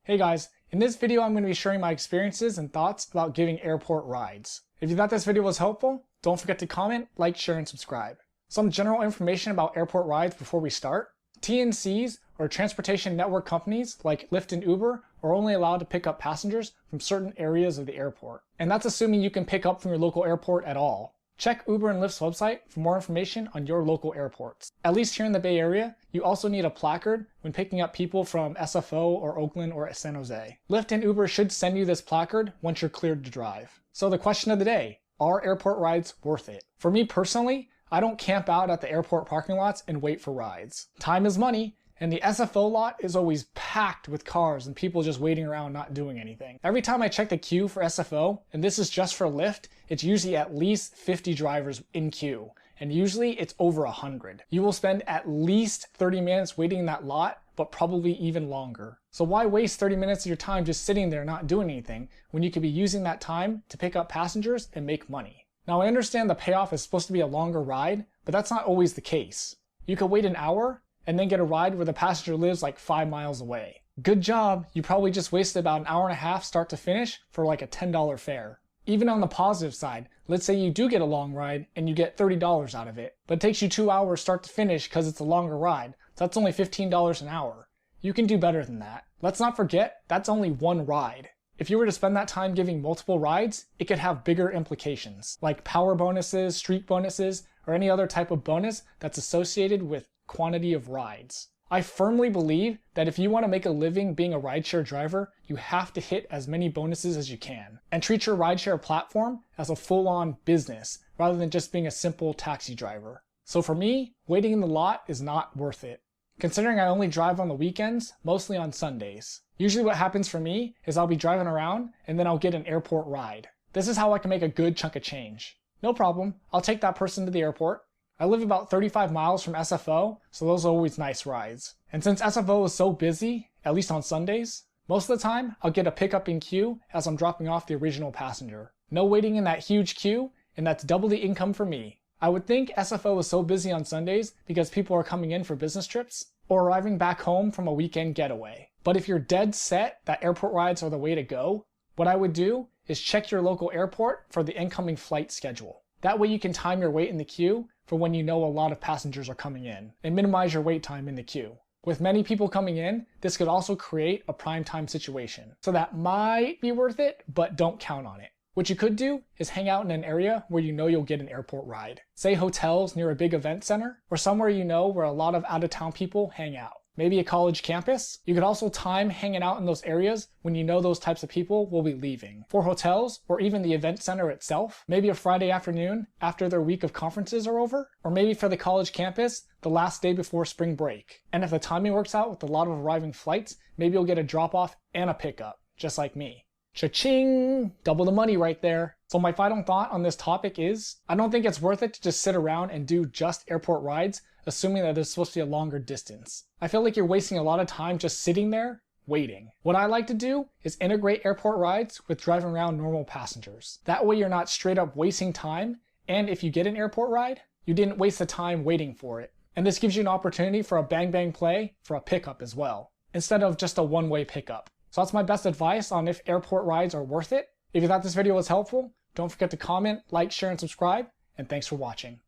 Hey guys, in this video I'm going to be sharing my experiences and thoughts about giving airport rides. If you thought this video was helpful, don't forget to comment, like, share, and subscribe. Some general information about airport rides before we start. TNCs, or transportation network companies like Lyft and Uber, are only allowed to pick up passengers from certain areas of the airport. And that's assuming you can pick up from your local airport at all. Check Uber and Lyft's website for more information on your local airports. At least here in the Bay Area, you also need a placard when picking up people from SFO or Oakland or San Jose. Lyft and Uber should send you this placard once you're cleared to drive. So the question of the day, are airport rides worth it? For me personally, I don't camp out at the airport parking lots and wait for rides. Time is money, and the SFO lot is always packed with cars and people just waiting around not doing anything. Every time I check the queue for SFO, and this is just for Lyft, it's usually at least 50 drivers in queue, and usually it's over 100. You will spend at least 30 minutes waiting in that lot, but probably even longer. So why waste 30 minutes of your time just sitting there not doing anything when you could be using that time to pick up passengers and make money? Now I understand the payoff is supposed to be a longer ride, but that's not always the case. You could wait an hour and then get a ride where the passenger lives like 5 miles away. Good job, you probably just wasted about an hour and a half start to finish for like a $10 fare. Even on the positive side, let's say you do get a long ride and you get $30 out of it, but it takes you 2 hours start to finish because it's a longer ride, so that's only $15 an hour. You can do better than that. Let's not forget, that's only one ride. If you were to spend that time giving multiple rides, it could have bigger implications, like power bonuses, streak bonuses, or any other type of bonus that's associated with quantity of rides. I firmly believe that if you want to make a living being a rideshare driver, you have to hit as many bonuses as you can and treat your rideshare platform as a full-on business rather than just being a simple taxi driver. So for me, waiting in the lot is not worth it, considering I only drive on the weekends, mostly on Sundays. Usually what happens for me is I'll be driving around and then I'll get an airport ride. This is how I can make a good chunk of change. No problem, I'll take that person to the airport. I live about 35 miles from SFO, so those are always nice rides. And since SFO is so busy, at least on Sundays, most of the time I'll get a pickup in queue as I'm dropping off the original passenger. No waiting in that huge queue, and that's double the income for me. I would think SFO is so busy on Sundays because people are coming in for business trips or arriving back home from a weekend getaway. But if you're dead set that airport rides are the way to go, what I would do is check your local airport for the incoming flight schedule. That way you can time your wait in the queue for when you know a lot of passengers are coming in and minimize your wait time in the queue. With many people coming in, this could also create a prime time situation. So that might be worth it, but don't count on it. What you could do is hang out in an area where you know you'll get an airport ride. Say hotels near a big event center, or somewhere you know where a lot of out-of-town people hang out. Maybe a college campus. You could also time hanging out in those areas when you know those types of people will be leaving. For hotels, or even the event center itself, maybe a Friday afternoon after their week of conferences are over, or maybe for the college campus, the last day before spring break. And if the timing works out with a lot of arriving flights, maybe you'll get a drop-off and a pickup, just like me. Cha-ching! Double the money right there. So my final thought on this topic is, I don't think it's worth it to just sit around and do just airport rides, assuming that there's supposed to be a longer distance. I feel like you're wasting a lot of time just sitting there, waiting. What I like to do is integrate airport rides with driving around normal passengers. That way you're not straight up wasting time, and if you get an airport ride, you didn't waste the time waiting for it. And this gives you an opportunity for a bang bang play for a pickup as well, instead of just a one-way pickup. So that's my best advice on if airport rides are worth it. If you thought this video was helpful, don't forget to comment, like, share, and subscribe, and thanks for watching.